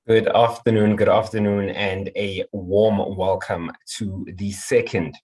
Good afternoon, and a warm welcome to the second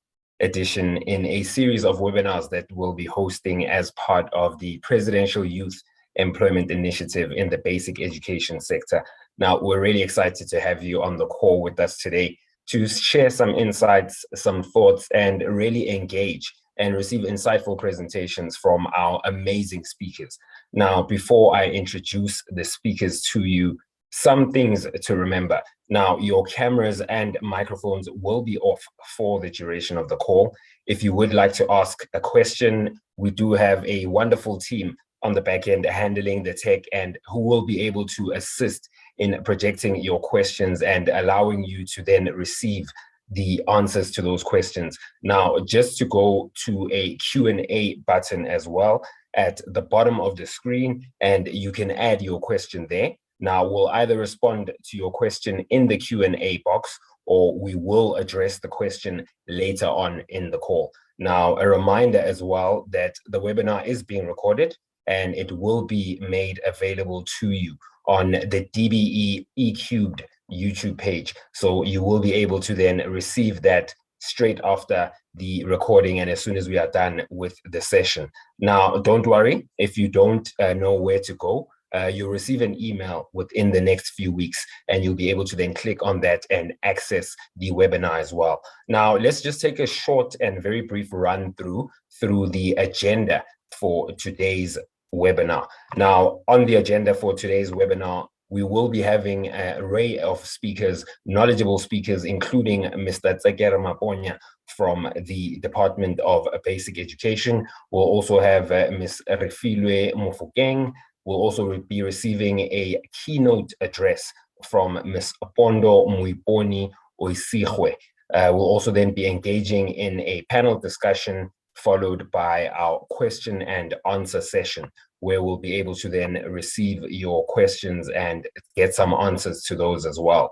edition in a series of webinars that we'll be hosting as part of the Presidential Youth Employment Initiative in the basic education sector. Now, we're really excited to have you on the call with us today to share some insights, some thoughts, and really engage and receive insightful presentations from our amazing speakers. Now, before I introduce the speakers to you, some things to remember. Now, your cameras and microphones will be off for the duration of the call. If you would like to ask a question, we do have a wonderful team on the back end handling the tech and who will be able to assist in projecting your questions and allowing you to then receive the answers to those questions. Now, just to go to a Q&A button as well at the bottom of the screen, and you can add your question there. Now, we'll either respond to your question in the Q&A box, or we will address the question later on in the call. Now, a reminder as well that the webinar is being recorded and it will be made available to you on the DBE Ecubed YouTube page. So you will be able to then receive that straight after the recording and as soon as we are done with the session. Now, don't worry if you don't know where to go. You'll receive an email within the next few weeks, and you'll be able to then click on that and access the webinar as well. Now, let's just take a short and very brief run through the agenda for today's webinar. Now, on the agenda for today's webinar, we will be having an array of speakers, knowledgeable speakers, including Mr. Tsekere Maponya from the Department of Basic Education. We'll also have Ms. Refiloe Mofokeng. We'll also be receiving a keynote address from Ms. Pondo Moipone Osuigwe. We'll also then be engaging in a panel discussion followed by our question and answer session, where we'll be able to then receive your questions and get some answers to those as well.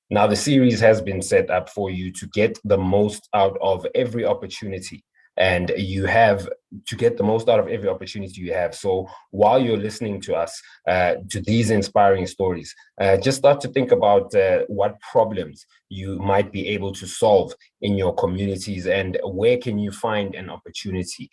Now, the series has been set up for you to get the most out of every opportunity. And you have to get the most out of every opportunity you have. So while you're listening to us, to these inspiring stories, just start to think about what problems you might be able to solve in your communities and where can you find an opportunity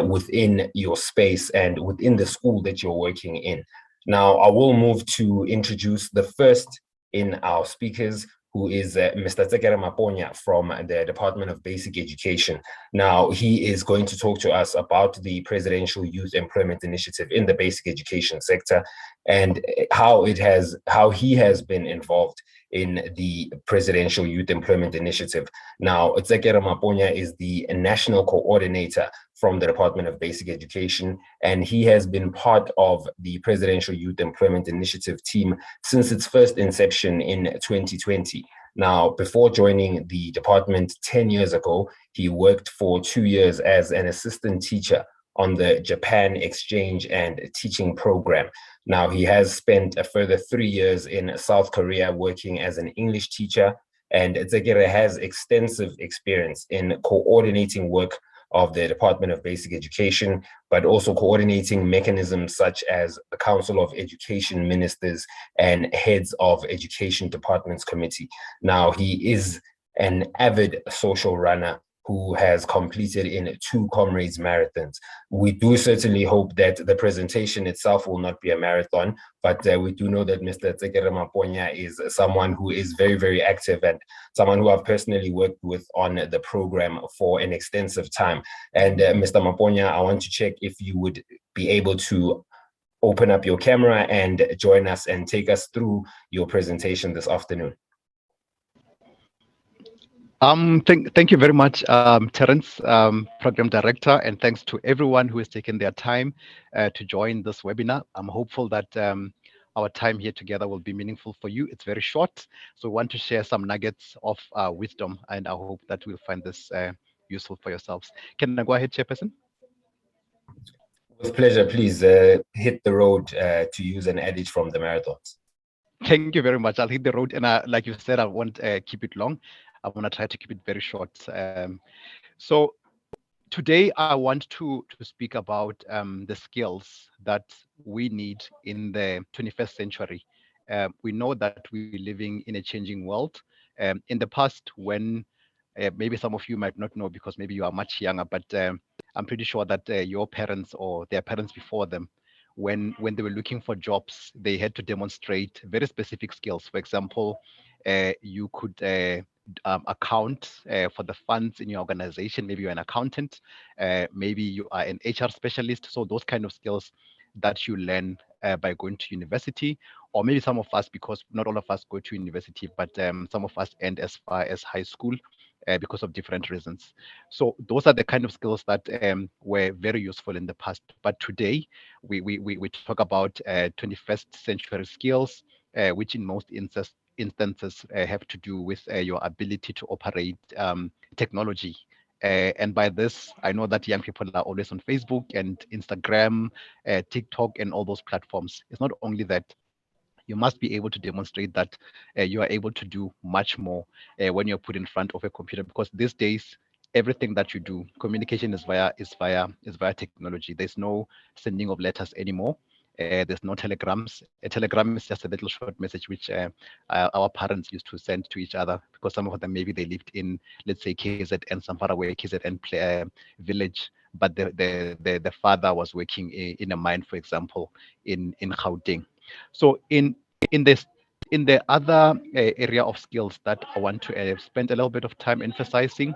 within your space and within the school that you're working in. Now, I will move to introduce the first in our speakers, who is Mr. Tsekere Maponya from the Department of Basic Education. Now, he is going to talk to us about the Presidential Youth Employment Initiative in the basic education sector and how he has been involved in the Presidential Youth Employment Initiative. Now, Tsekere Maponya is the national coordinator from the Department of Basic Education, and he has been part of the Presidential Youth Employment Initiative team since its first inception in 2020. Now, before joining the department 10 years ago, he worked for 2 years as an assistant teacher on the Japan Exchange and Teaching Program. Now, he has spent a further 3 years in South Korea working as an English teacher, and Tsekere has extensive experience in coordinating work of the Department of Basic Education, but also coordinating mechanisms such as the Council of Education Ministers and Heads of Education Departments Committee. Now, he is an avid social runner who has completed in 2 Comrades marathons. We do certainly hope that the presentation itself will not be a marathon, but we do know that Mr. Tsekere Maponya is someone who is very, very active and someone who I've personally worked with on the program for an extensive time. And Mr. Maponya, I want to check if you would be able to open up your camera and join us and take us through your presentation this afternoon. Thank you very much, Terence, Program Director, and thanks to everyone who has taken their time to join this webinar. I'm hopeful that our time here together will be meaningful for you. It's very short, so we want to share some nuggets of wisdom, and I hope that we'll find this useful for yourselves. Can I go ahead, Chairperson? With pleasure, please hit the road, to use an adage from the marathons. Thank you very much. I'll hit the road, and like you said, I won't keep it long. I want to try to keep it very short. So today I want to speak about the skills that we need in the 21st century we know that we're living in a changing world. In the past, when maybe some of you might not know because maybe you are much younger, but I'm pretty sure that your parents or their parents before them, when they were looking for jobs, they had to demonstrate very specific skills. For example, you could account for the funds in your organization. Maybe you're an accountant, maybe you are an HR specialist. So those kind of skills that you learn by going to university, or maybe some of us, because not all of us go to university, but some of us end as far as high school because of different reasons. So those are the kind of skills that were very useful in the past. But today, we talk about 21st century skills, which in most instances have to do with your ability to operate technology. And by this, I know that young people are always on Facebook and Instagram, TikTok, and all those platforms. It's not only that, you must be able to demonstrate that you are able to do much more when you're put in front of a computer, because these days everything that you do, communication is via technology. There's no sending of letters anymore. There's no telegrams. A telegram is just a little short message which our parents used to send to each other, because some of them maybe they lived in, let's say, KZN, some far away KZN village, but the father was working in a mine, for example, in Gauteng. So in this in the other area of skills that I want to spend a little bit of time emphasizing,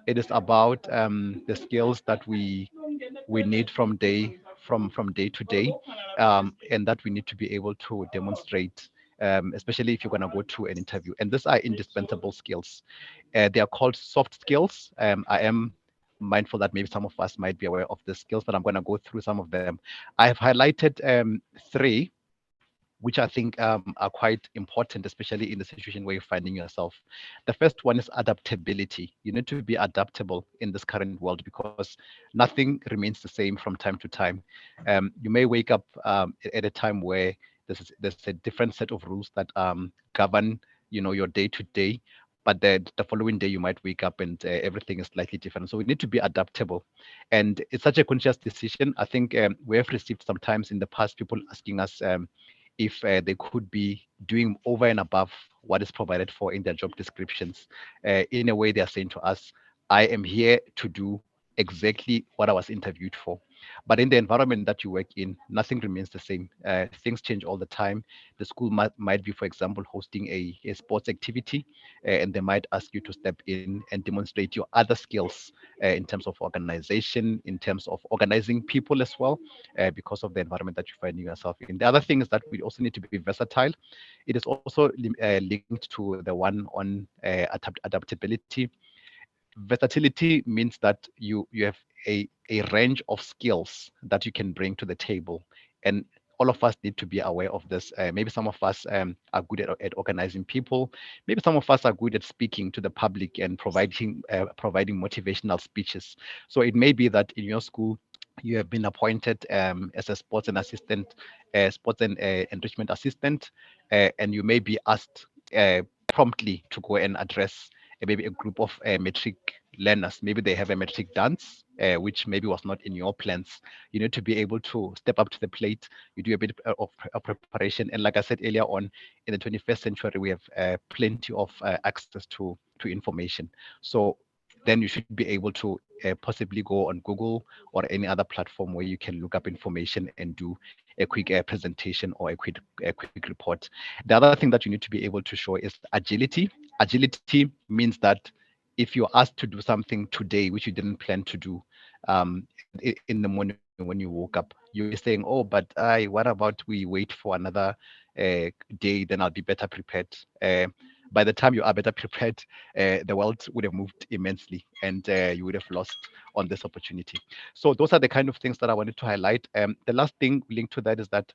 it is about the skills that we need from day to day, and that we need to be able to demonstrate, especially if you're going to go to an interview. And these are indispensable skills. They are called soft skills. I am mindful that maybe some of us might be aware of the skills, but I'm going to go through some of them. I have highlighted three which I think are quite important, especially in the situation where you're finding yourself. The first one is adaptability. You need to be adaptable in this current world because nothing remains the same from time to time. You may wake up at a time where there's a different set of rules that govern, your day to day, but the following day you might wake up and everything is slightly different. So we need to be adaptable, and it's such a conscious decision. I think we have received sometimes in the past people asking us if they could be doing over and above what is provided for in their job descriptions. In a way, they are saying to us, I am here to do exactly what I was interviewed for. But in the environment that you work in, nothing remains the same. Things change all the time. The school might be, for example, hosting a sports activity, and they might ask you to step in and demonstrate your other skills in terms of organization, in terms of organizing people as well, because of the environment that you're finding yourself in. The other thing is that we also need to be versatile. It is also linked to the one on adaptability. Versatility means that you have a range of skills that you can bring to the table, and all of us need to be aware of this. Maybe some of us are good at organizing people. Maybe some of us are good at speaking to the public and providing motivational speeches. So it may be that in your school you have been appointed as a sports and enrichment assistant, and you may be asked promptly to go and address maybe a group of matric learners. Maybe they have a matric dance, which maybe was not in your plans. You need to be able to step up to the plate. You do a bit of preparation. And like I said earlier on, in the 21st century, we have plenty of access to information. So then you should be able to possibly go on Google or any other platform where you can look up information and do a quick presentation or a quick report. The other thing that you need to be able to show is agility. Agility means that if you're asked to do something today which you didn't plan to do in the morning when you woke up, you're saying, oh, but what about we wait for another day, then I'll be better prepared. By the time you are better prepared, the world would have moved immensely and you would have lost on this opportunity. So those are the kind of things that I wanted to highlight. The last thing linked to that is that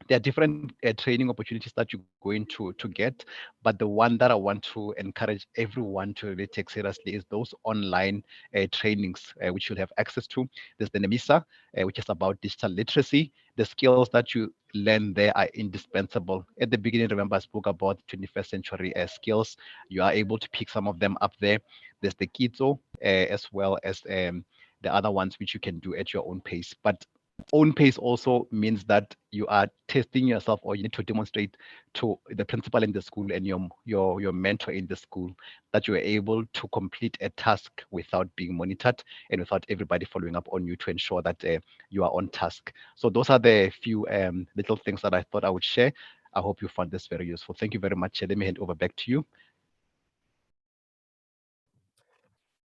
there are different training opportunities that you're going to get, but the one that I want to encourage everyone to really take seriously is those online trainings which you'll have access to. There's the NEMISA, which is about digital literacy. The skills that you learn there are indispensable. At the beginning, remember I spoke about 21st century skills. You are able to pick some of them up there. There's the Kitso as well as the other ones which you can do at your own pace. But Own pace also means that you are testing yourself, or you need to demonstrate to the principal in the school and your mentor in the school that you are able to complete a task without being monitored and without everybody following up on you to ensure that you are on task. So those are the few little things that I thought I would share. I hope you found this very useful. Thank you very much. Let me hand over back to you.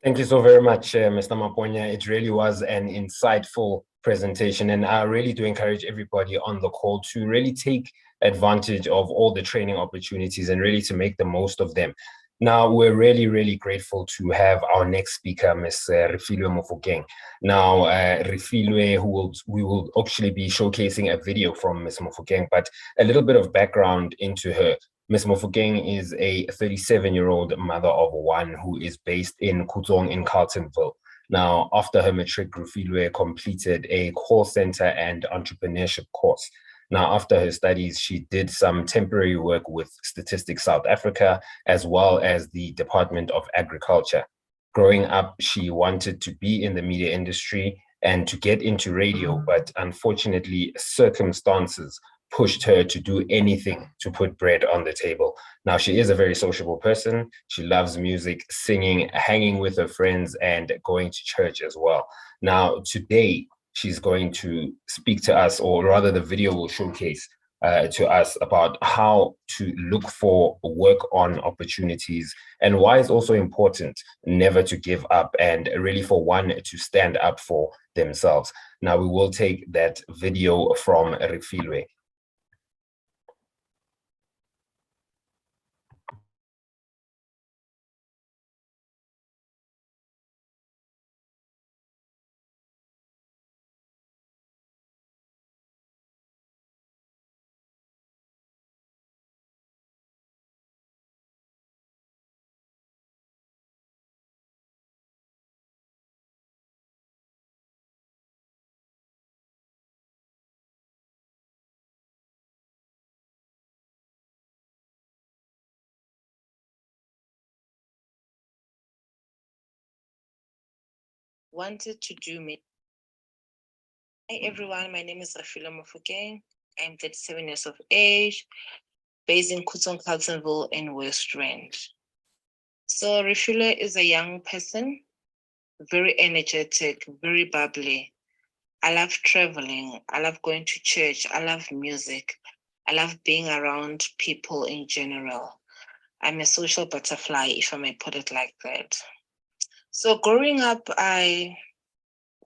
Thank you so very much, Mr. Maponya. It really was an insightful presentation, and I really do encourage everybody on the call to really take advantage of all the training opportunities and really to make the most of them. Now, we're really, really grateful to have our next speaker, Ms. Refiloe Mofokeng. Now, Refiloe, we will actually be showcasing a video from Ms. Mofokeng, but a little bit of background into her. Ms. Mofokeng is a 37-year-old mother of one who is based in Kuzong in Carletonville. Now, after her matric, Refiloe completed a call center and entrepreneurship course. Now, after her studies, she did some temporary work with Statistics South Africa, as well as the Department of Agriculture. Growing up, she wanted to be in the media industry and to get into radio, but unfortunately, circumstances pushed her to do anything to put bread on the table. Now, she is a very sociable person. She loves music, singing, hanging with her friends, and going to church as well. Now, today, she's going to speak to us, or rather the video will showcase to us about how to look for work on opportunities and why it's also important never to give up and really for one to stand up for themselves. Now, we will take that video from Refiloe. Wanted to do me. Hi everyone, my name is Refiloe Mofokeng. I'm 37 years of age, based in Kuzong, Carletonville in West Rand. So Refiloe is a young person, very energetic, very bubbly. I love traveling. I love going to church. I love music. I love being around people in general. I'm a social butterfly, if I may put it like that. So growing up, I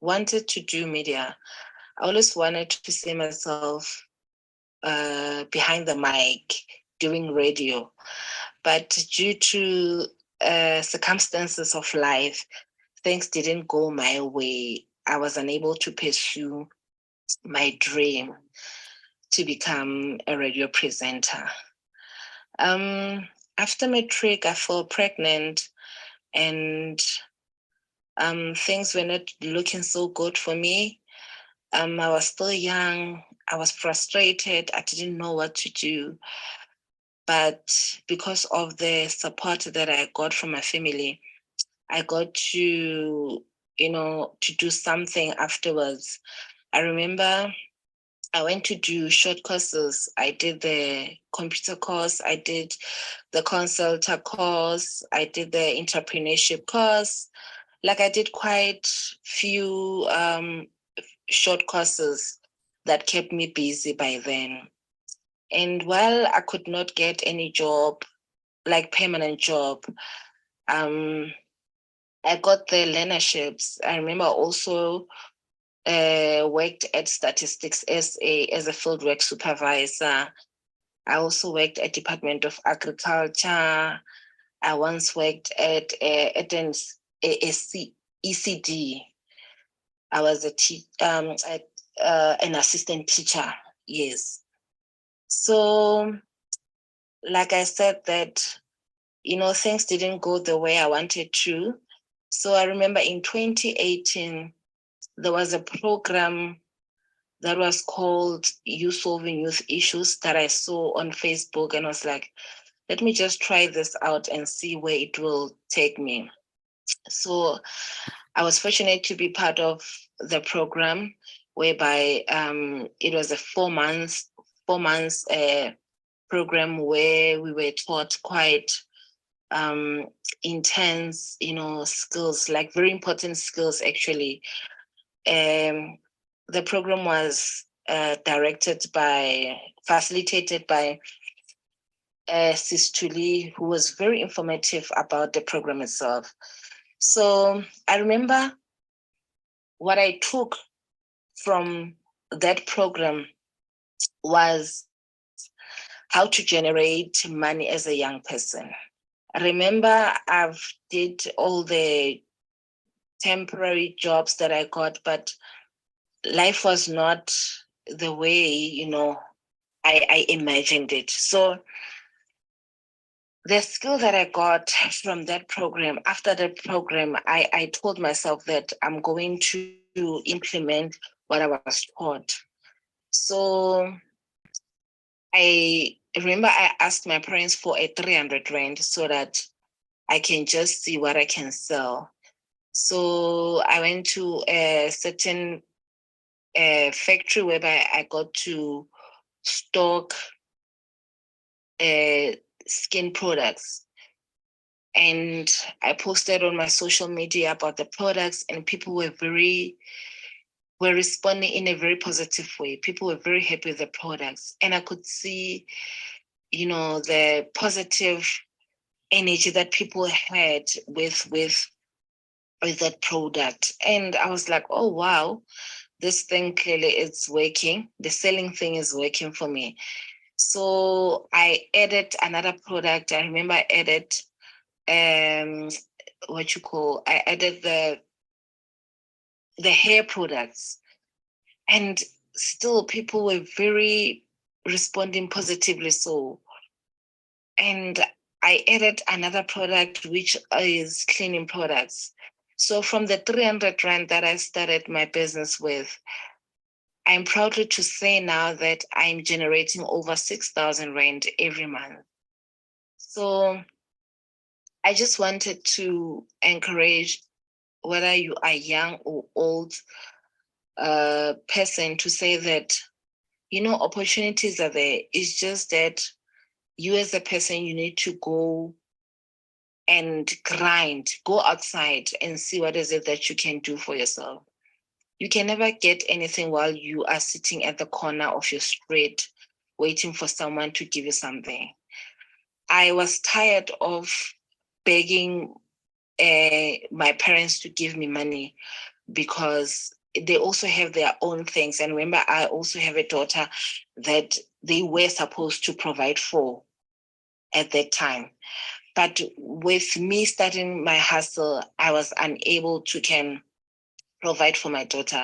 wanted to do media. I always wanted to see myself behind the mic doing radio. But due to circumstances of life, things didn't go my way. I was unable to pursue my dream to become a radio presenter. After matric, I fell pregnant and things were not looking so good for me. I was still young. I was frustrated. I didn't know what to do. But because of the support that I got from my family, I got to, to do something afterwards. I remember I went to do short courses. I did the computer course. I did the consultant course. I did the entrepreneurship course. Like I did quite few short courses that kept me busy by then. And while I could not get any job, like permanent job, I got the learnerships. I remember also worked at Statistics SA as a fieldwork supervisor. I also worked at Department of Agriculture. I once worked at an ECD. I was an assistant teacher, yes. So, like I said that, things didn't go the way I wanted to. So I remember in 2018, there was a program that was called You Solving Youth Issues that I saw on Facebook, and I was like, let me just try this out and see where it will take me. So I was fortunate to be part of the program whereby it was a 4 months program where we were taught quite intense, skills, like very important skills actually. The program was facilitated by Sis Tuli, who was very informative about the program itself. So I remember what I took from that program was how to generate money as a young person. I remember I've did all the temporary jobs that I got, but life was not the way, I imagined it. So the skill that I got from that program, after the program, I told myself that I'm going to implement what I was taught. So I remember I asked my parents for a 300 rand so that I can just see what I can sell. So I went to a certain factory whereby I got to stock skin products. And I posted on my social media about the products, and people were responding in a very positive way. People were very happy with the products. And I could see, the positive energy that people had with that product. And I was like, oh, wow, this thing clearly is working. The selling thing is working for me. So I added another product. I remember I added I added the hair products, and still people were very responding positively. So, and I added another product, which is cleaning products. So from the 300 rand that I started my business with, I'm proudly to say now that I'm generating over 6,000 rand every month. So I just wanted to encourage, whether you are young or old person, to say that, opportunities are there. It's just that you as a person, you need to go and grind, go outside and see what is it that you can do for yourself. You can never get anything while you are sitting at the corner of your street waiting for someone to give you something. I was tired of begging my parents to give me money, because they also have their own things. And remember, I also have a daughter that they were supposed to provide for at that time. But with me starting my hustle, I was unable to provide for my daughter.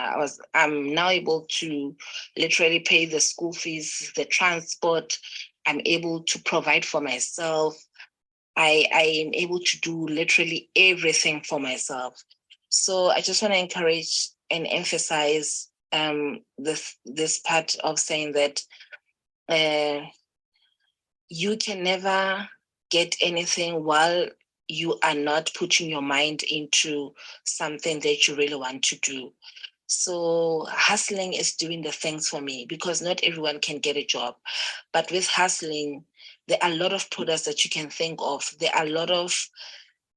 I'm now able to literally pay the school fees, the transport. I'm able to provide for myself. I am able to do literally everything for myself. So I just want to encourage and emphasize this part of saying that you can never get anything while you are not putting your mind into something that you really want to do. So hustling is doing the things for me, because not everyone can get a job. But with hustling, there are a lot of products that you can think of. There are a lot of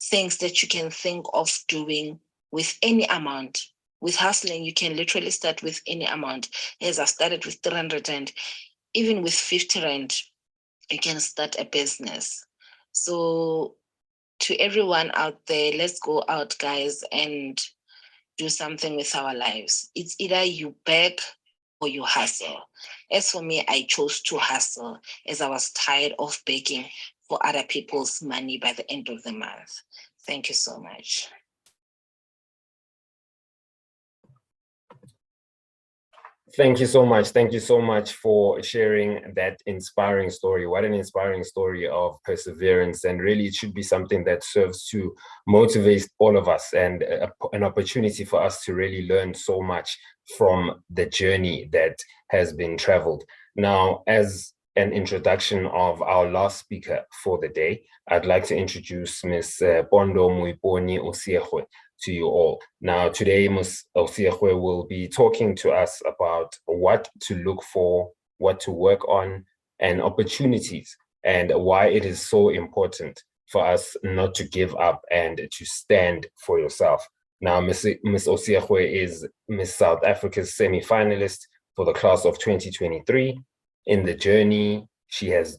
things that you can think of doing with any amount. With hustling, you can literally start with any amount. As I started with 300 rand, even with 50 rand, you can start a business. So to everyone out there, let's go out, guys, and do something with our lives. It's either you beg or you hustle. As for me, I chose to hustle, as I was tired of begging for other people's money by the end of the month. Thank you so much. Thank you so much. Thank you so much for sharing that inspiring story. What an inspiring story of perseverance. And really, it should be something that serves to motivate all of us, and an opportunity for us to really learn so much from the journey that has been traveled. Now, as an introduction of our last speaker for the day, I'd like to introduce Ms. Pondo Moipone Osuigwe. to you all. Now, today, Ms. Osuigwe will be talking to us about what to look for, what to work on, and opportunities, and why it is so important for us not to give up and to stand for yourself. Now, Ms. Osuigwe is Miss South Africa's semi-finalist for the class of 2023. In the journey, she has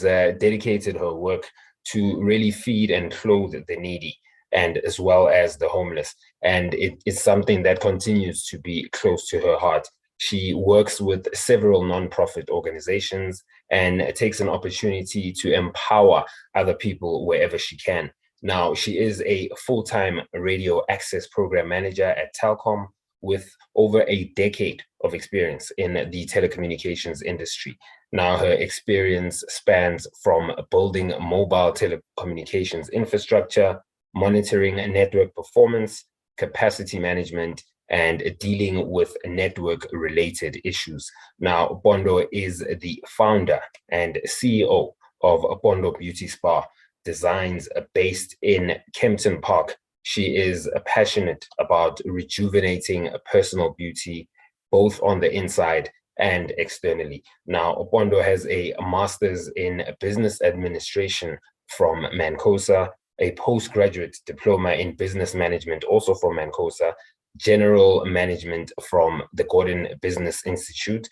dedicated her work to really feed and clothe the needy, and as well as the homeless. And it is something that continues to be close to her heart. She works with several nonprofit organizations and takes an opportunity to empower other people wherever she can. Now, she is a full-time radio access program manager at Telkom with over a decade of experience in the telecommunications industry. Now, her experience spans from building mobile telecommunications infrastructure, monitoring network performance, capacity management, and dealing with network-related issues. Now, Pondo is the founder and CEO of Pondo Beauty Spa, designs based in Kempton Park. She is passionate about rejuvenating personal beauty, both on the inside and externally. Now, Pondo has a master's in business administration from Mancosa, a postgraduate diploma in business management also from Mancosa, general management from the Gordon Business Institute,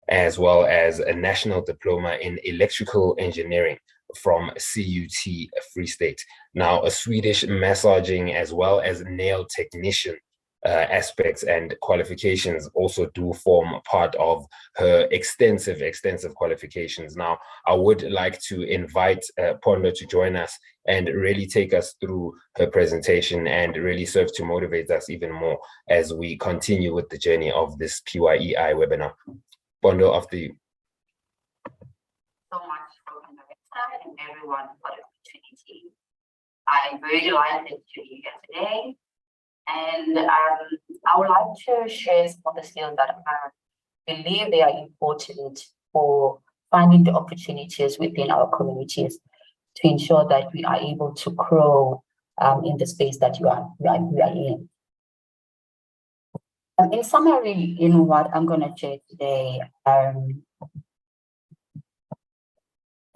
as well as a national diploma in electrical engineering from CUT Free State. Now, a Swedish massaging as well as nail technician aspects and qualifications also do form part of her extensive qualifications. Now, I would like to invite Pondo to join us and really take us through her presentation and really serve to motivate us even more as we continue with the journey of this PYEI webinar. Pondo, after you. So much for the director and everyone for the opportunity. I'm very delighted to be here today. And I would like to share some of the skills that I believe they are important for finding the opportunities within our communities to ensure that we are able to grow in the space that we are in. In summary, in what I'm going to share today,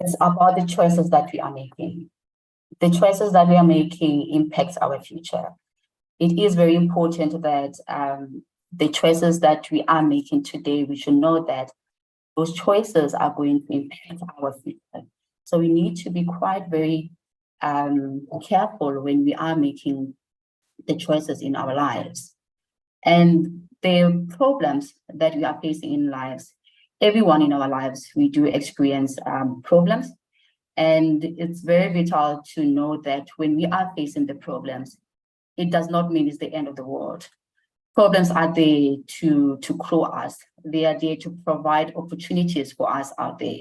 it's about the choices that we are making. The choices that we are making impacts our future. It is very important that the choices that we are making today, we should know that those choices are going to impact our future. So we need to be quite very careful when we are making the choices in our lives. And the problems that we are facing in lives, everyone in our lives, we do experience problems. And it's very vital to know that when we are facing the problems, it does not mean it's the end of the world. Problems are there to grow us. They are there to provide opportunities for us out there.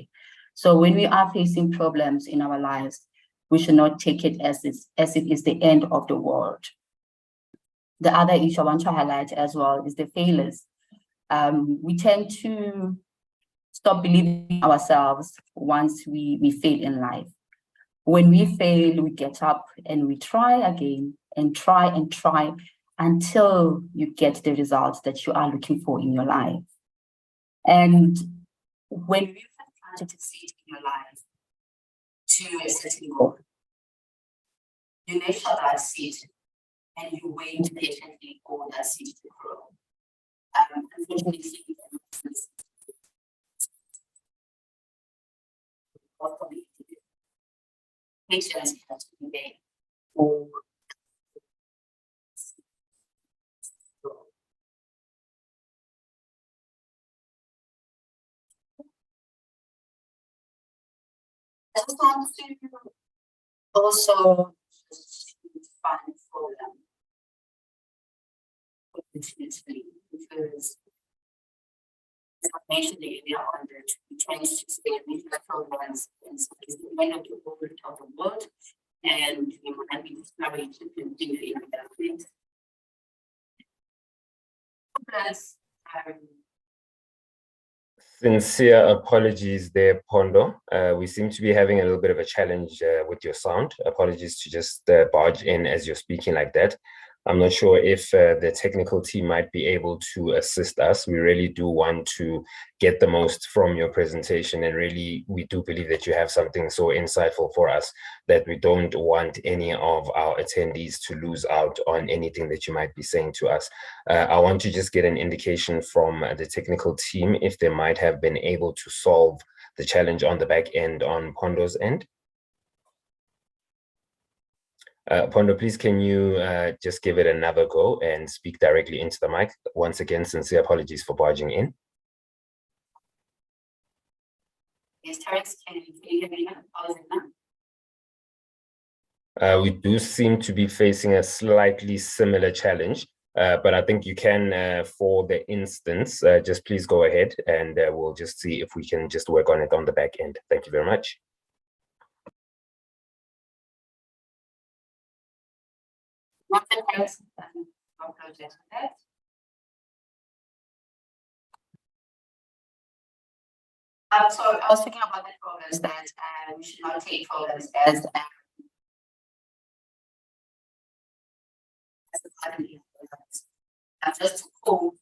So when we are facing problems in our lives, we should not take it as it is the end of the world. The other issue I want to highlight as well is the failures. We tend to stop believing in ourselves once we fail in life. When we fail, we get up and we try again and try until you get the results that you are looking for in your life. And when you have planted a seed in your life to a certain goal, you nurture that seed and you wait patiently for that seed to grow. Unfortunately, patience has to be there for I just want to also find for them continuously, because as I mentioned earlier on, that we tend to stay with the programs and so it's the end of the world, and we might be discouraged to continue in development. Plus, Sincere apologies there, Pondo. We seem to be having a little bit of a challenge with your sound. Apologies to just barge in as you're speaking like that. I'm not sure if the technical team might be able to assist us. We really do want to get the most from your presentation, and really we do believe that you have something so insightful for us that we don't want any of our attendees to lose out on anything that you might be saying to us. I want to just get an indication from the technical team if they might have been able to solve the challenge on the back end on Pondo's end. Pondo, please, can you just give it another go and speak directly into the mic? Once again, sincere apologies for barging in. Yes, Terence, can you hear me now? How is it now? We do seem to be facing a slightly similar challenge, but I think you can, for the instance, just please go ahead and we'll just see if we can just work on it on the back end. Thank you very much. So I was thinking about the problems that we should not take problems as just to pull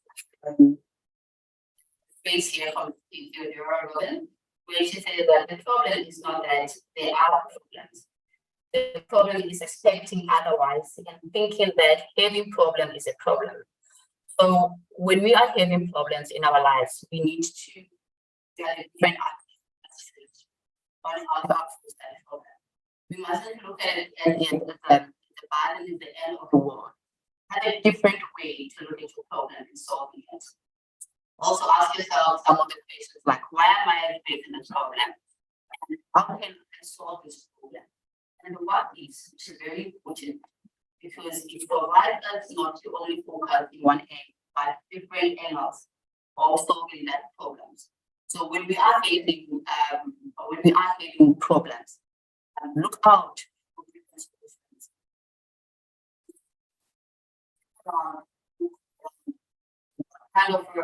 space here from the where she said that the problem is not that there are problems. The problem is expecting otherwise and thinking that having problem is a problem. So when we are having problems in our lives, we need to get a different approach on how to approach that problem. We mustn't look at it as the bottom is the end of the world. Have a different way to look at your problem and solving it. Also ask yourself some of the questions like, why am I facing this problem? And how can I solve this problem? And the what is, which is very important because it provides us not to only focus in one end, but different angles of solving that problems. So when we are facing problems, look out for different solutions. Kind of a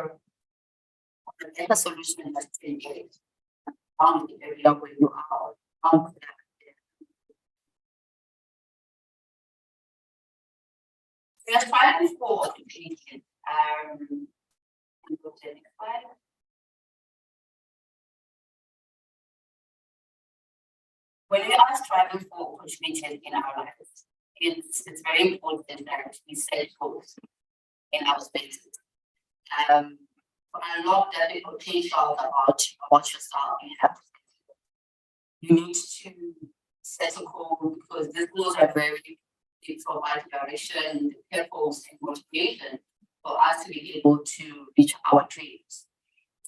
better solution that's been made on the area where you are. We are striving for education. Go to the next slide. When we are striving for opportunities in our lives, it's very important that we set goals in our spaces. Unlock that big potential about yourself. You need to set a goal because these goals are they provide direction, purpose, and motivation for us to be able to reach our dreams.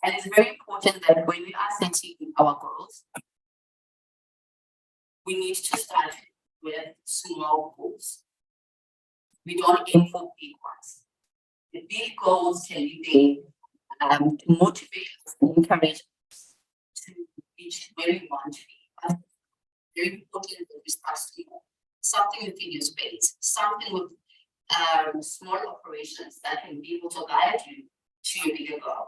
And it's very important that when we are setting our goals, we need to start with small goals. We don't aim for big ones. The big goals can be there to motivate us and encourage us to reach where we want to be. But it's very important that we start small. Something within your space, something with small operations that can be able to guide you to your bigger goal.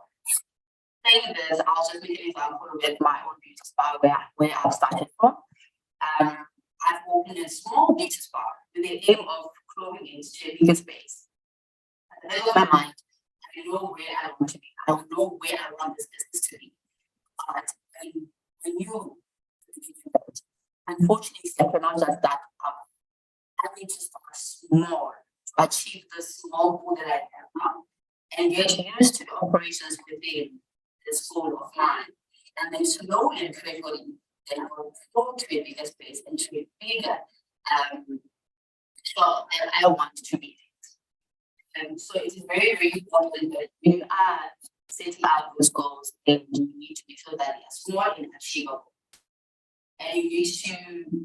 Saying this, I'll just make an example with my own beauty spa where I've started from. I've opened a small beauty spa with the aim of growing into a bigger space. That was my mind. I know where I want to be. I know where I want this business to be. But I knew that. Unfortunately, I cannot just start up. I need to start small to achieve the small goal that I have now and get used to the operations within this goal of mine. And then slowly and gradually, then I will go to a bigger space and to a bigger shop that I want to be. And so it is very, very important that when you are setting out those goals, then you need to make sure that they are small and achievable. And you need to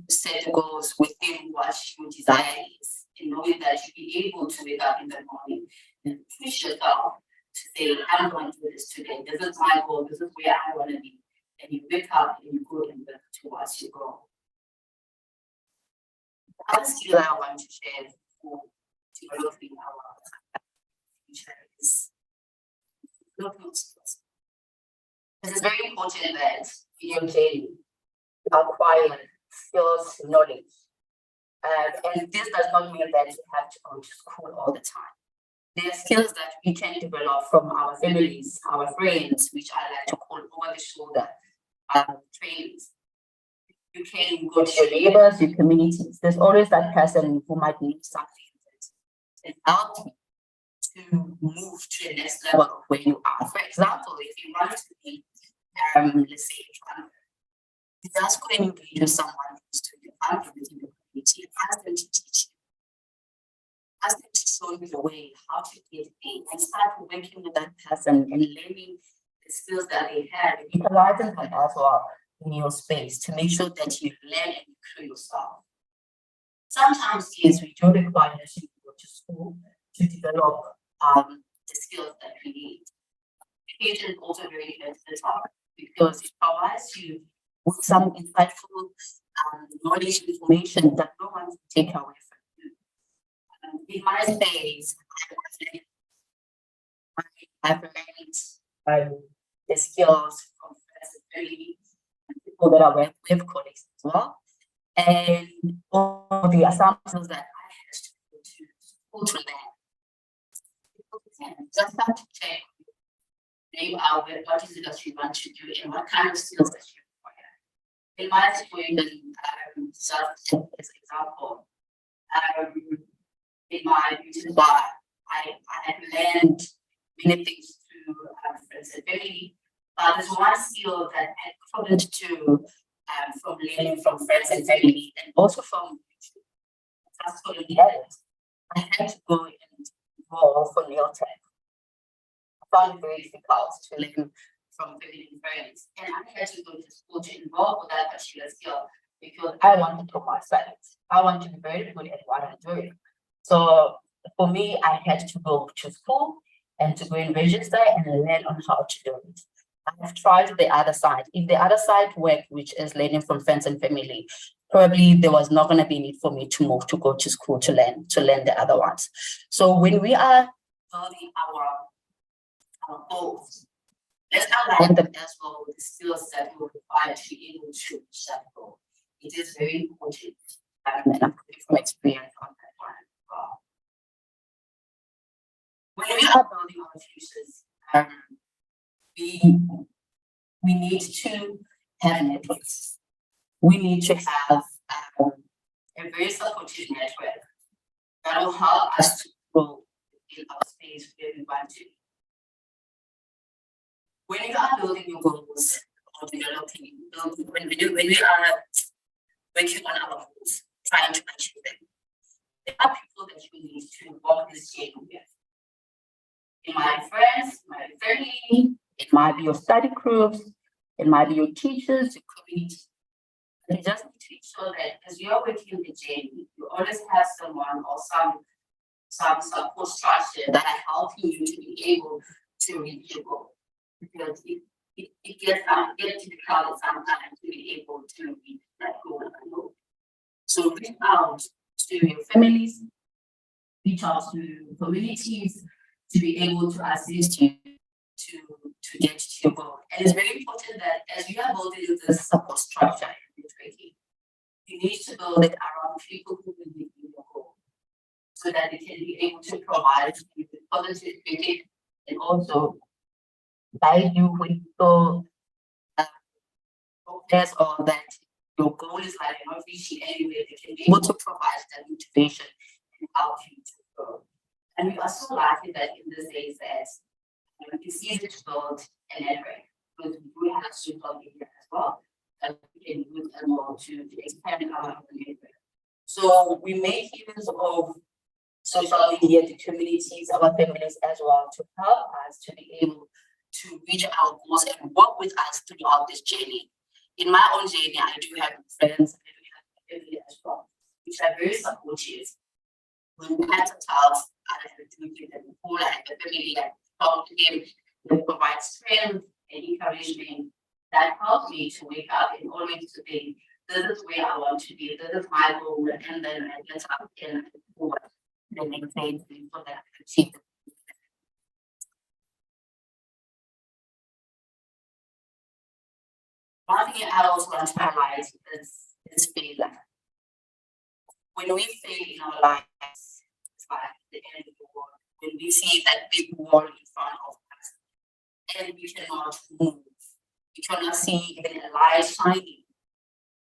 set the goals within what your desire is, and knowing that you'll be able to wake up in the morning and push yourself to say, I'm going to do this today. This is my goal. This is where I want to be. And you wake up and you go and work towards your goal. The other skill I want to share for developing our future is development skills. It is very important that in your journey, acquire skills, knowledge And this does not mean that you have to go to school all the time. There are skills that we can develop from our families, our friends, which I like to call over-the-shoulder trainings. You can go to your neighbors, your communities. There's always that person who might need something that can help you to move to the next level of where you are. For example, if you want to be, let's say, a drummer, you just go and engage with someone who's doing the drumming within the community and ask them to teach you. Ask them to show you the way, how to get paid, and start working with that person and learning the skills that they have, and utilizing them as well in your space to make sure that you learn and you grow yourself. Sometimes, yes, we do require us to go to school to develop the skills that we need. Education is also very versatile because it provides you with some insightful knowledge, information that no one can take away from you. In my space, I've learned the skills from people that are with colleagues as well. And all the assumptions that I had to go to school to learn. Just have to check where you are, what is it that you want to do, and what kind of skills that you require. In my situation, just as an example, in my beauty bar, I had learned many things through friends and family, but there's one skill that I couldn't do from learning from friends and family, and also from YouTube. That's totally it. I had to go and involve for nail tech. I found it very difficult to learn from family and friends, and I had to go to school to involve with that particular skill because I wanted to myself. I want to be very good at what I'm doing. So for me, I had to go to school and to go and register and learn on how to do it. I've tried the other side. If the other side worked, which is learning from friends and family, probably there was not going to be need for me to move to go to school to learn the other ones. So when we are building our goals, let's align them as well with the skills that we require to be able to reach that goal. It is very important, and I'm coming from experience on that one as well. When we are building our futures, we need to have networks. We need to have a very supportive network that will help us to grow in our space where we want to. When you are building your goals or developing, when we are working on our goals, trying to achieve them, there are people that you need to walk this journey with. It might be friends, it might be family, it might be your study groups, it might be your teachers, your community. You just need to ensure that as you're working the journey, you always have someone or some support structure that are helping you to be able to reach your goal. Because it gets to be crowded sometimes to be able to reach that goal. So reach out to your families, reach out to communities to be able to assist you to get to your goal. And it's very important that as you are building this support structure in networking, you need to build it around people who believe in your goal so that they can be able to provide you with positive feedback and also guide you when you go progress or that your goal is like not reaching anywhere. They can be able to provide that motivation and help you to grow. And we are so lucky that in these days that it's easy to build a network because we do have social media as well that we can use as well to expand our network. So we make use of social media, the communities, our families as well to help us to be able to reach our goals and work with us throughout this journey. In my own journey, I do have friends, I do have family as well, which are very supportive. When we had a child, I had to do it in school, I had a family that talk to them, they provide strength and encouragement that helped me to wake up and always to think, this is where I want to be, this is my goal, and then I get up and forward the next day so that I can achieve it. One thing I also want to highlight is failure. when we fail in our lives, it's like the end of the world. When we see that big wall in front of us and we cannot move, we cannot see even a light shining,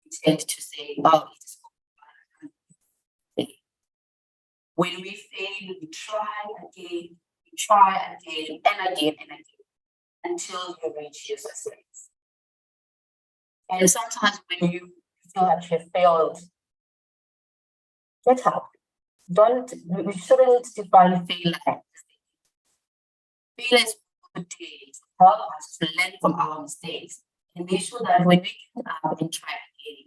we tend to say, oh, it is okay. When we fail, we try again and again until you reach your success. And sometimes when you feel like you have failed, get up. We shouldn't define failure as failure is good to help us to learn from our mistakes and make sure that when we get up and try again,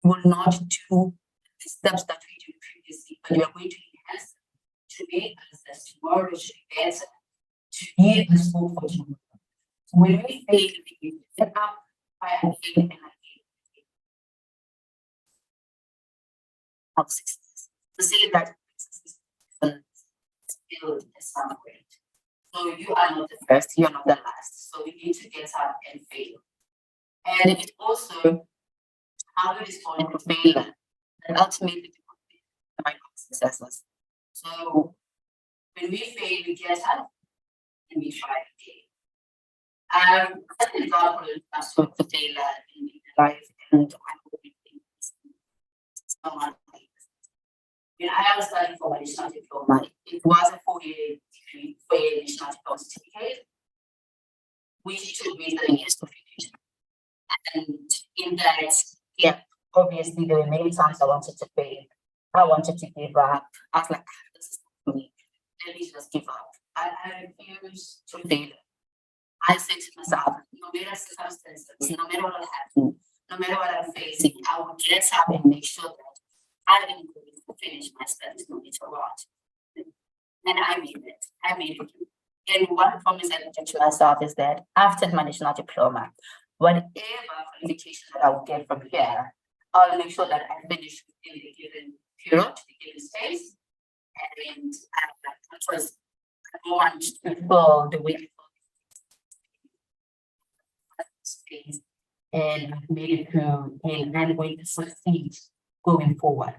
we will not do the steps that we did previously, but we are going to enhance to make us as tomorrow should be better, to give us hope for tomorrow. So when we fail, we get up, try again and again. Of success. To say that success is built in some way. So you are not the first, you are not the last. So we need to get up and fail. And it also how we respond to failure and ultimately become successes. So when we fail, we get up and we try again. As an example, that's what the failure in life, and I hope it is someone. When I was studying for my national diploma, it was a 4-year degree, 4-year national diploma certificate, which took me 7 years to finish. And in that, yeah, obviously there were many times I wanted to fail. I wanted to give up. I was like, this is not for me. Let me just give up. I refused to fail. I said to myself, no matter circumstances, no matter what will happen, no matter what I'm facing, I will get up and make sure that I am going to finish my studies no matter what. And I made it. And one promise I made to myself is that after my national diploma, whatever qualification that I will get from here, I'll make sure that I finish within the given period, the given space. And I want to fill the way space, and I've made it through, and I'm going to succeed going forward.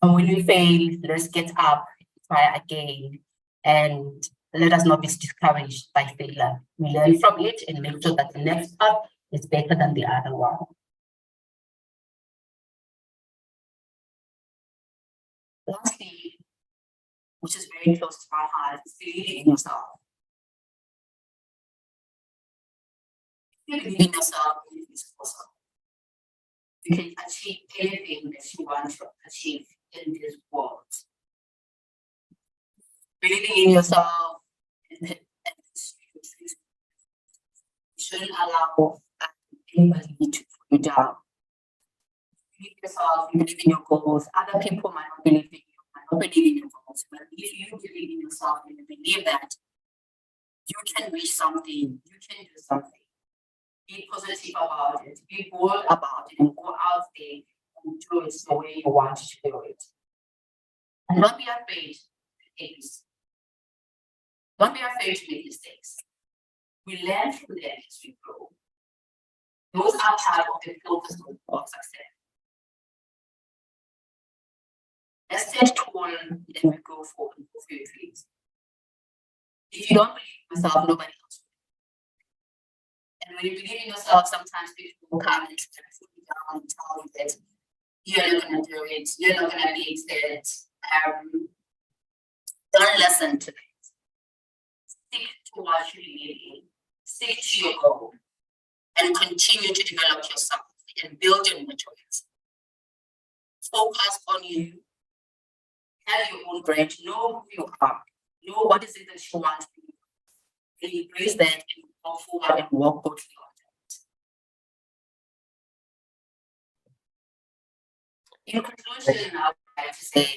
And when we fail, let's get up, try again, and let us not be discouraged by failure. We learn from it and make sure that the next up is better than the other one. Lastly, which is very close to my heart, is believing in yourself. If you believe in yourself, it is possible. You can achieve anything that you want to achieve in this world. Believing in yourself and shouldn't allow anybody to put you down. Believe in yourself, you believe in your goals. Other people might not believe in you, might not believe in your goals, but if you believe in yourself and you believe that you can reach something, you can do something. Be positive about it, be bold about it, and go out there and do it the way you want to do it. And don't be afraid to take risks. Don't be afraid to make mistakes. We learn from them as we grow. Those are part of the focus of success. Let's set tall and we go forward and go for your dreams. If you don't believe in yourself, nobody else will. And when you believe in yourself, sometimes people will come and put you down and tell you that you're not going to do it, you're not going to make it. Don't listen to them. Stick to what you believe in. Stick to your goal. And continue to develop yourself and build your networks. Focus on you. Have your own brand. Know who you are. Know what is it that you want to do. And embrace that and go forward and work boldly on that. In conclusion, I would like to say,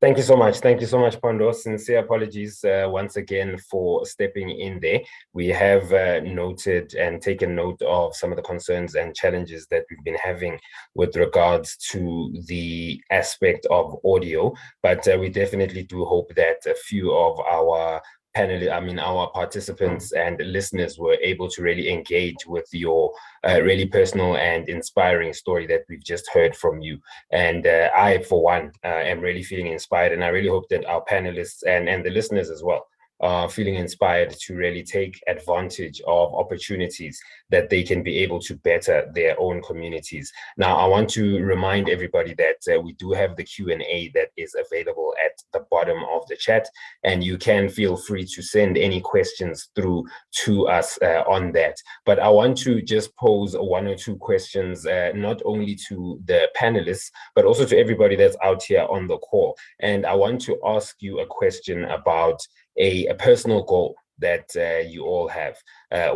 thank you so much. Thank you so much, Pondo. Sincere apologies once again for stepping in there. We have noted and taken note of some of the concerns and challenges that we've been having with regards to the aspect of audio, but we definitely do hope that a few of our our participants and listeners were able to really engage with your really personal and inspiring story that we've just heard from you. And I, for one, am really feeling inspired, and I really hope that our panelists and the listeners as well are feeling inspired to really take advantage of opportunities that they can be able to better their own communities. Now, I want to remind everybody that we do have the Q&A that is available at the bottom of the chat, and you can feel free to send any questions through to us on that. But I want to just pose one or two questions, not only to the panelists, but also to everybody that's out here on the call. And I want to ask you a question about a personal goal that you all have.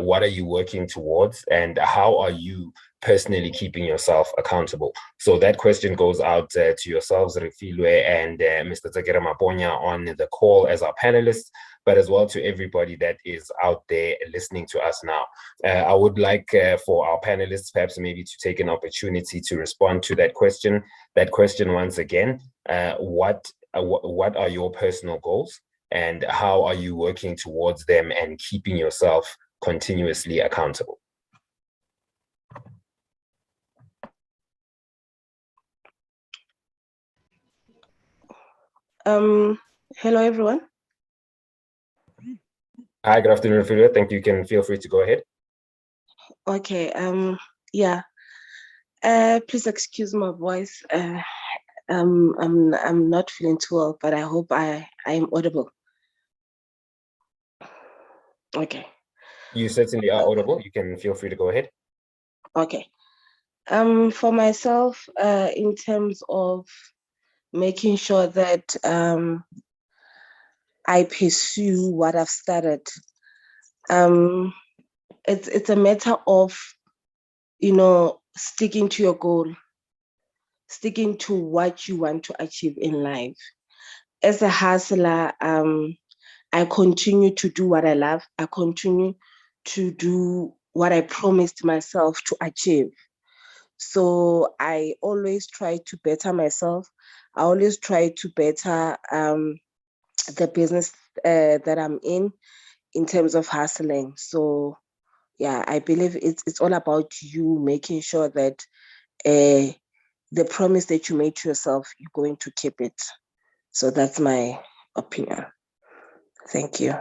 What are you working towards, and how are you personally keeping yourself accountable? So that question goes out to yourselves, Refiloe and Mr. Tsekere Maponya on the call as our panelists, but as well to everybody that is out there listening to us now. I would like for our panelists perhaps maybe to take an opportunity to respond to that question. That question once again, what are your personal goals, and how are you working towards them and keeping yourself continuously accountable? Hello, everyone. Hi, good afternoon, Refiloe. Thank you. You can feel free to go ahead. Okay. Yeah. Please excuse my voice. I'm not feeling too well, but I hope I am audible. Okay. You certainly are audible. You can feel free to go ahead. Okay. For myself, in terms of making sure that I pursue what I've started, it's a matter of, sticking to your goal, sticking to what you want to achieve in life. As a hustler, I continue to do what I love. I continue to do what I promised myself to achieve. So I always try to better myself. I always try to better the business that I'm in terms of hustling. So yeah, I believe it's all about you making sure that the promise that you made to yourself, you're going to keep it. So that's my opinion. Thank you.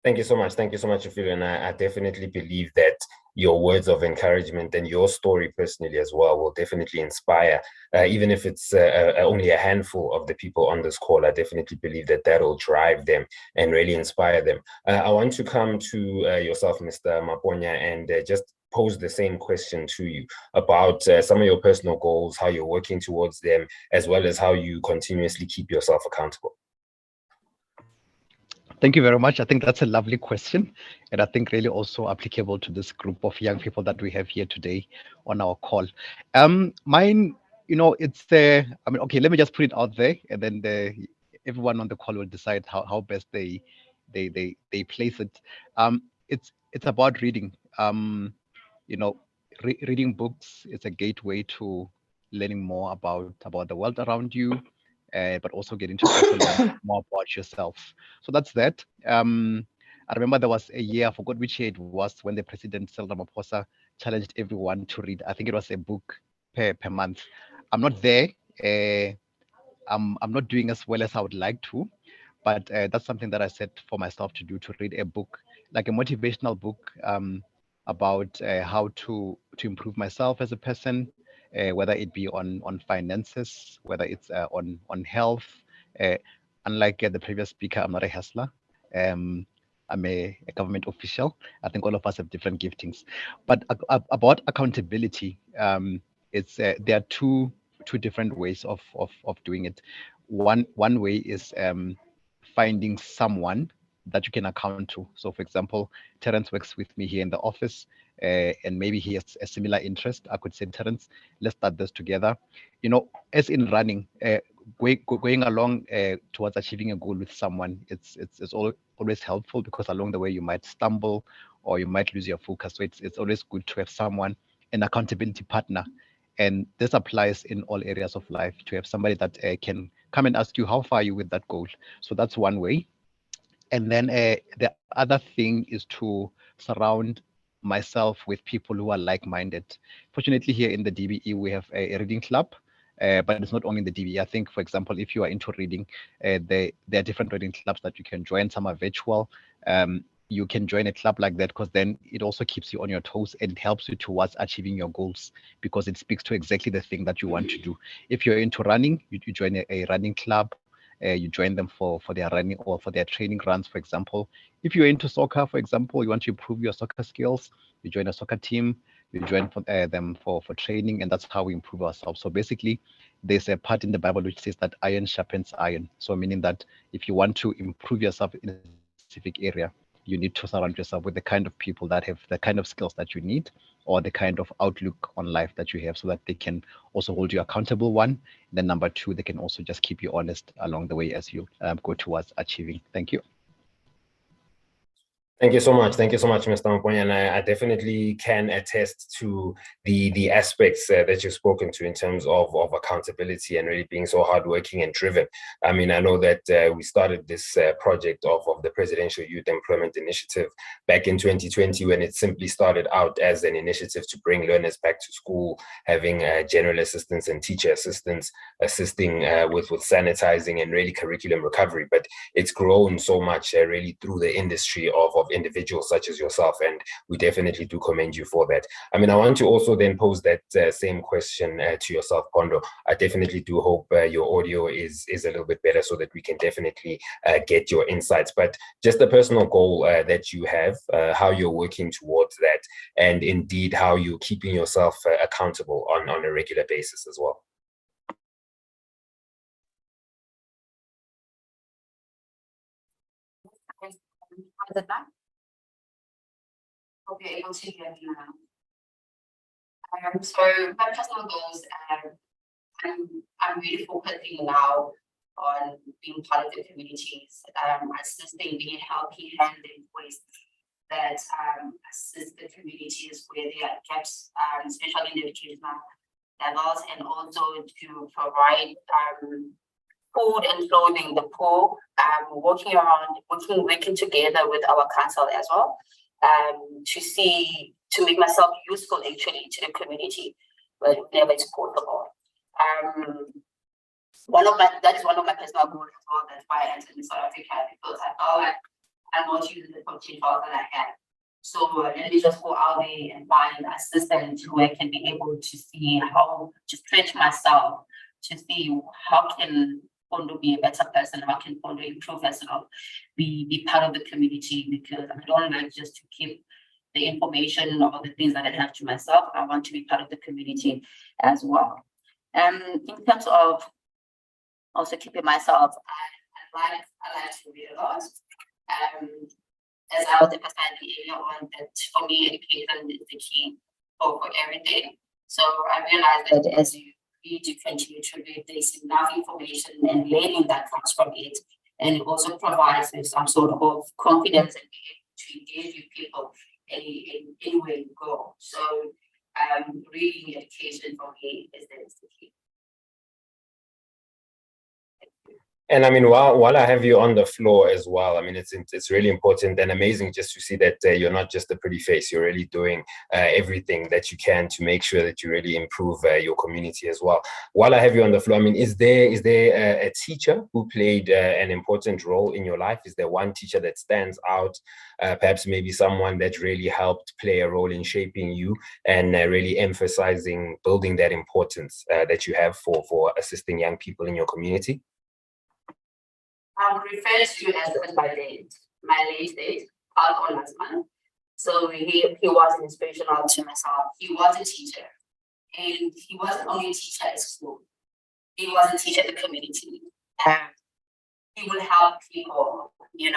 Thank you so much. Thank you so much, Refiloe. And I definitely believe that your words of encouragement and your story personally as well will definitely inspire, even if it's only a handful of the people on this call. I definitely believe that that'll drive them and really inspire them. I want to come to yourself, Mr. Maponya, and just pose the same question to you about some of your personal goals, how you're working towards them, as well as how you continuously keep yourself accountable. Thank you very much. I think that's a lovely question, and I think really also applicable to this group of young people that we have here today on our call. Mine, it's okay, let me just put it out there, and then everyone on the call will decide how best they place it. It's about reading. Reading books is a gateway to learning more about the world around you, but also getting to also learn more about yourself. So that's that. I remember there was a year, I forgot which year it was, when the President Cyril Ramaphosa challenged everyone to read. I think it was a book per month. I'm not there. I'm not doing as well as I would like to, but that's something that I set for myself to do, to read a book, like a motivational book, about how to improve myself as a person, whether it be on finances, whether it's on health. Unlike the previous speaker, I'm not a hustler. I'm a government official. I think all of us have different giftings. But about accountability, there are two different ways of doing it. One way is finding someone that you can account to. So for example, Terence works with me here in the office, and maybe he has a similar interest. I could say, Terence, let's start this together. As in running, going along towards achieving a goal with someone, it's always helpful, because along the way you might stumble or you might lose your focus. So it's always good to have someone, an accountability partner. And this applies in all areas of life, to have somebody that can come and ask you, how far are you with that goal? So that's one way. And then the other thing is to surround myself with people who are like-minded. Fortunately, here in the DBE, we have a reading club, but it's not only in the DBE. I think, for example, if you are into reading, there are different reading clubs that you can join. Some are virtual. You can join a club like that because then it also keeps you on your toes and it helps you towards achieving your goals because it speaks to exactly the thing that you want to do. If you're into running, you join a running club. You join them for their running or for their training runs, for example. If you're into soccer, for example, you want to improve your soccer skills, you join a soccer team, you join them for training, and that's how we improve ourselves. So basically, there's a part in the Bible which says that iron sharpens iron. So meaning that if you want to improve yourself in a specific area, you need to surround yourself with the kind of people that have the kind of skills that you need or the kind of outlook on life that you have so that they can also hold you accountable, one. Then number two, they can also just keep you honest along the way as you go towards achieving. Thank you. Thank you so much. Thank you so much, Mr. Maponya. And I definitely can attest to the aspects that you've spoken to in terms of accountability and really being so hardworking and driven. I mean, I know that we started this project of the Presidential Youth Employment Initiative back in 2020 when it simply started out as an initiative to bring learners back to school, having general assistants and teacher assistants assisting with sanitizing and really curriculum recovery. But it's grown so much really through the industry of individuals such as yourself, and we definitely do commend you for that. I mean, I want to also then pose that same question to yourself, Pondo. I definitely do hope your audio is a little bit better so that we can definitely get your insights, but just the personal goal that you have, how you're working towards that, and indeed how you're keeping yourself accountable on a regular basis as well. Is it done? Okay, able to hear me now. So my personal goals, I'm really focusing now on being part of the communities, assisting, being a helping hand in ways that assist the communities where there are gaps, especially in the educational levels, and also to provide food and clothing the poor, working together with our council as well, to make myself useful actually to the community whenever it's possible. That is one of my personal goals as well. That's why I entered in South Africa, because I felt like I'm not using the potential that I have. So let me just go out there and find assistants who I can be able to see how to stretch myself, to see how can Pondo be a better person, how can Pondo improve herself, be part of the community, because I don't like just to keep the information or the things that I have to myself. I want to be part of the community as well. In terms of also keeping myself, I like to read a lot. As I was emphasizing earlier on, that for me, education is the key for everything. So I realized that as you read, you continue to read, there's enough information and learning that comes from it. And it also provides me some sort of confidence and being able to engage with people anywhere you go. So reading education for me is the key. And I mean, while I have you on the floor as well, I mean, it's really important and amazing just to see that you're not just a pretty face. You're really doing everything that you can to make sure that you really improve your community as well. While I have you on the floor, I mean, is there a teacher who played an important role in your life? Is there one teacher that stands out? Perhaps maybe someone that really helped play a role in shaping you and really emphasizing building that importance that you have for assisting young people in your community? I would refer to you as my late date, Paul last month. So he was inspirational to myself. He was a teacher, and he wasn't only a teacher at school. He was a teacher in the community. He will help people, in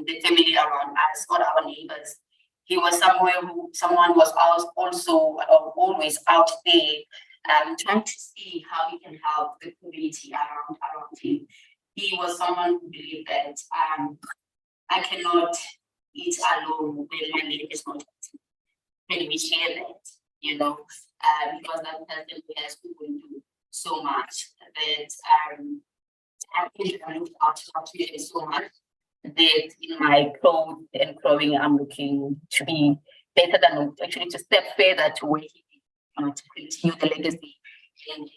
the family around us or our neighbors. He was someone was also always out there, trying to see how he can help the community around him. He was someone who believed that I cannot eat alone when my name is not eating. When we share that, because that person has going through so much that I think I looked out to him so much. that in my growth and growing, I'm looking to be better than, actually to step further to where he is, to continue the legacy and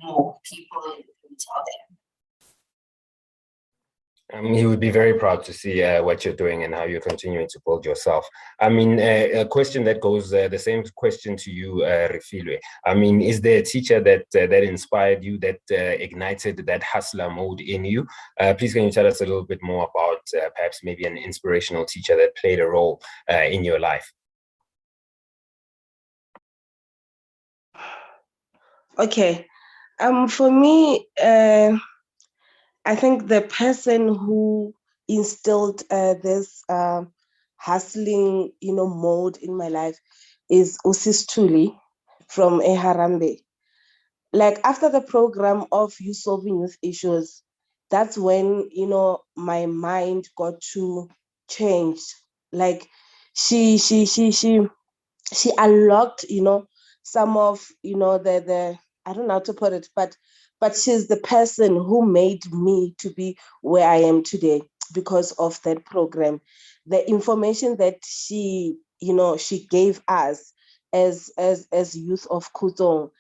more people out there. He would be very proud to see what you're doing and how you're continuing to build yourself. I mean, a question that goes, the same question to you, Refiloe. I mean, is there a teacher that that inspired you, that ignited that hustler mode in you? Please, can you tell us a little bit more about perhaps maybe an inspirational teacher that played a role in your life? Okay. For me, I think the person who instilled this hustling, mode in my life is Usis Tuli from Eharambe. Like after the program of you solving youth issues, that's when, my mind got to change. Like she unlocked, some of, the I don't know how to put it, but she's the person who made me to be where I am today because of that program. The information that she gave us as youth of Kutong,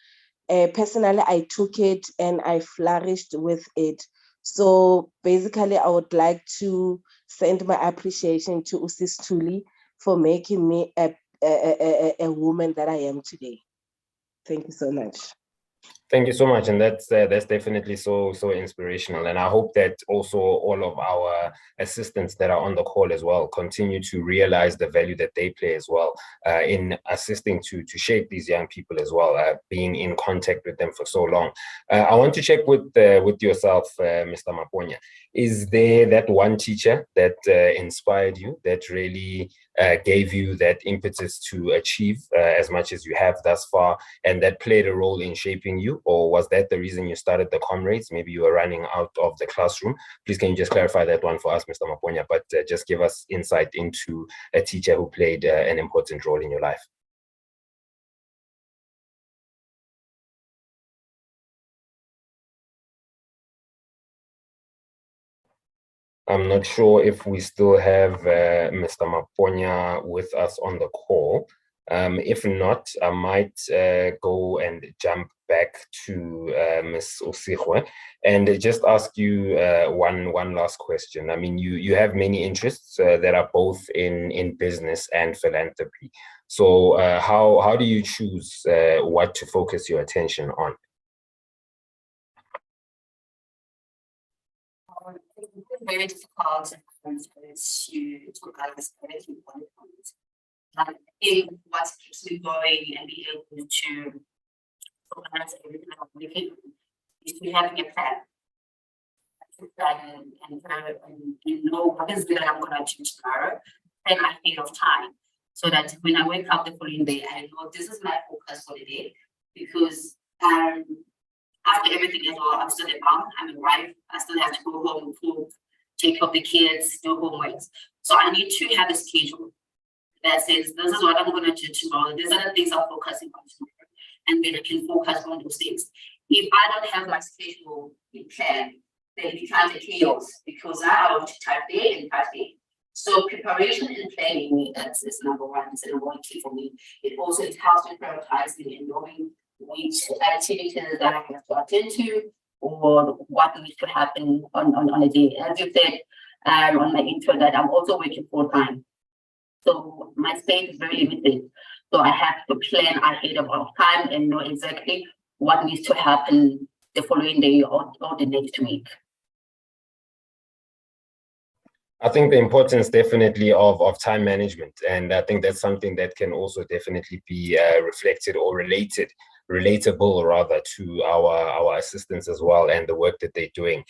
personally, I took it and I flourished with it. So basically, I would like to send my appreciation to Usis Tuli for making me a woman that I am today. Thank you so much. Thank you so much, and that's definitely so inspirational. And I hope that also all of our assistants that are on the call as well continue to realize the value that they play as well in assisting to shape these young people as well, being in contact with them for so long. I want to check with yourself, Mr. Maponya. Is there that one teacher that inspired you, that really gave you that impetus to achieve as much as you have thus far, and that played a role in shaping you? Or was that the reason you started the comrades? Maybe you were running out of the classroom. Please, can you just clarify that one for us, Mr. Maponya, but just give us insight into a teacher who played an important role in your life. I'm not sure if we still have Mr. Maponya with us on the call. If not, I might go and jump back to Ms. Osuigwe and just ask you one last question. I mean, you have many interests that are both in business and philanthropy. So how do you choose what to focus your attention on? It's very difficult to balance everything. I think what keeps me going and be able to organize everything I'm looking is to having a plan. And know what is that I'm going to achieve tomorrow, and ahead of time, so that when I wake up the following day, I know this is my focus for the day. Because after everything as well, I'm still a mom, I'm a wife, I still have to go home, cook, take care of the kids, do homework. So I need to have a schedule that says, this is what I'm going to do tomorrow. These are the things I'm focusing on tomorrow. And then I can focus on those things. If I don't have my schedule in plan, then it becomes a chaos, because I want to type there and type there. So preparation and planning, that's number one. It's number one key for me. It also helps me prioritizing and knowing which activities that I have to attend to, or what needs to happen on a day. As you said on my intro, that I'm also working full time. So my space is very limited. So I have to plan ahead of time and know exactly what needs to happen the following day or the next week. I think the importance definitely of time management. And I think that's something that can also definitely be reflected or relatable rather to our assistants as well, and the work that they're doing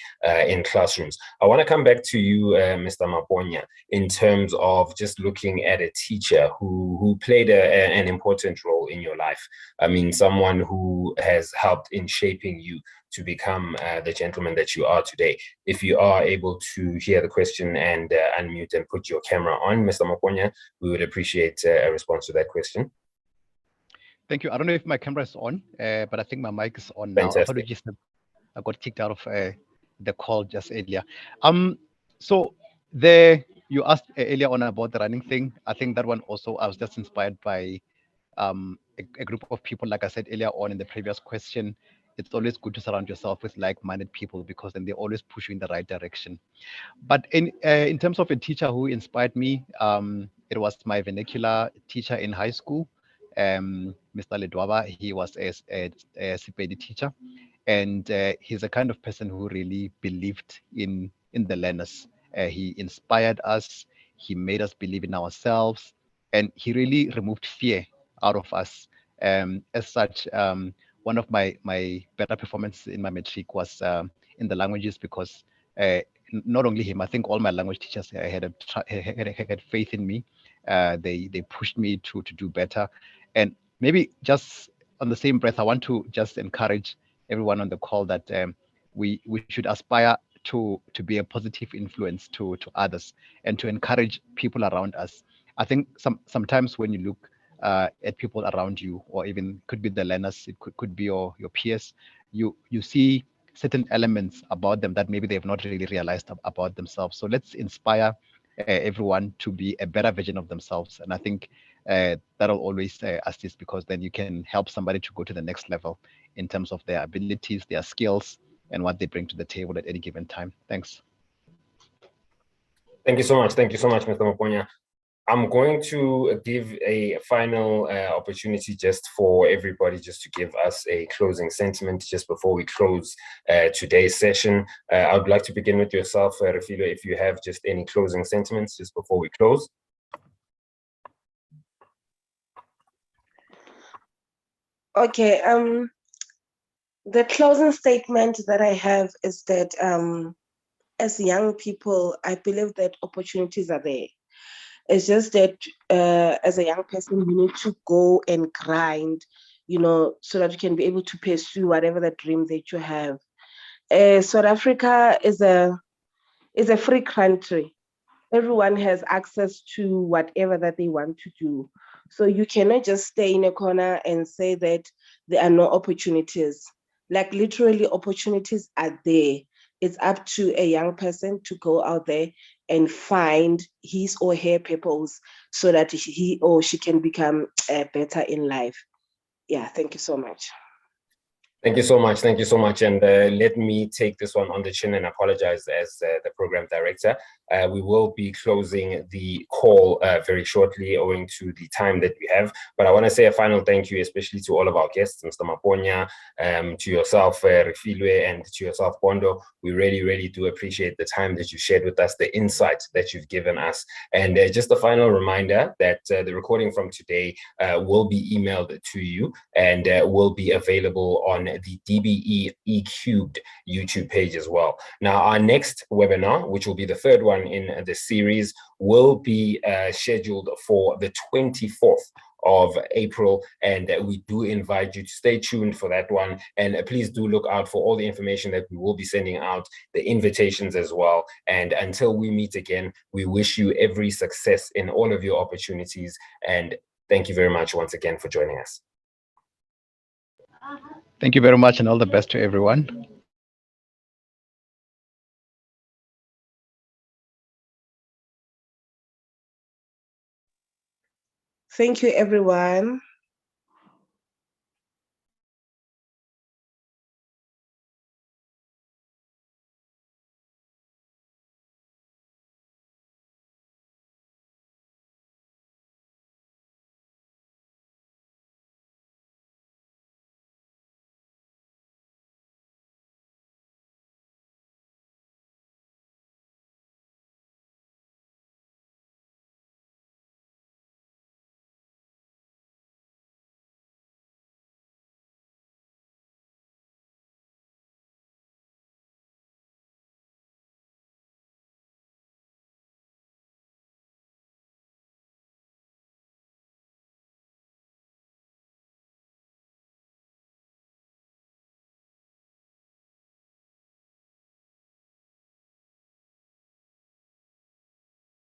in classrooms. I want to come back to you, Mr. Maponya, in terms of just looking at a teacher who played an important role in your life. I mean, someone who has helped in shaping you to become the gentleman that you are today. If you are able to hear the question and unmute and put your camera on, Mr. Maponya, we would appreciate a response to that question. Thank you. I don't know if my camera is on, but I think my mic is on Fantastic. now. Apologies, I got kicked out of the call just earlier. So There, you asked earlier on about the running thing. I think that one also, I was just inspired by a group of people, like I said earlier on in the previous question. It's always good to surround yourself with like-minded people because then they always push you in the right direction. But in terms of a teacher who inspired me, it was my vernacular teacher in high school, Mr. Ledwaba. He was a Sepedi teacher, and he's a kind of person who really believed in the learners. He inspired us. He made us believe in ourselves, and he really removed fear out of us. As such, one of my better performances in my matric was in the languages because not only him, I think all my language teachers had faith in me. They pushed me to do better, and maybe just on the same breath, I want to just encourage everyone on the call that we should aspire to be a positive influence to others and to encourage people around us. I think sometimes when you look at people around you, or even could be the learners, it could be your peers, you see certain elements about them that maybe they've not really realized about themselves. So let's inspire everyone to be a better version of themselves. And I think that'll always assist, because then you can help somebody to go to the next level in terms of their abilities, their skills, and what they bring to the table at any given time. Thanks. Thank you so much. Thank you so much, Mr. Maponya. I'm going to give a final opportunity just for everybody just to give us a closing sentiment just before we close today's session. I would like to begin with yourself, Refiloe, if you have just any closing sentiments just before we close. Okay, the closing statement that I have is that as young people, I believe that opportunities are there. It's just that as a young person, you need to go and grind, so that you can be able to pursue whatever the dream that you have. South Africa is a free country. Everyone has access to whatever that they want to do. So you cannot just stay in a corner and say that there are no opportunities. Like literally opportunities are there. It's up to a young person to go out there and find his or her purpose so that he or she can become better in life. Yeah, thank you so much. Thank you so much. Thank you so much. And let me take this one on the chin and apologize as the program director. We will be closing the call very shortly owing to the time that we have. But I want to say a final thank you, especially to all of our guests, Mr. Maponya, to yourself, Refiloe, and to yourself, Pondo. We really, really do appreciate the time that you shared with us, the insight that you've given us. And just a final reminder that the recording from today will be emailed to you and will be available on the DBE Ecubed YouTube page as well. Now, our next webinar, which will be the third one in the series, will be scheduled for the 24th of April, and we do invite you to stay tuned for that one. And please do look out for all the information that we will be sending out, the invitations as well. And until we meet again, we wish you every success in all of your opportunities. And thank you very much once again for joining us. Thank you very much, and all the best to everyone. Thank you, everyone.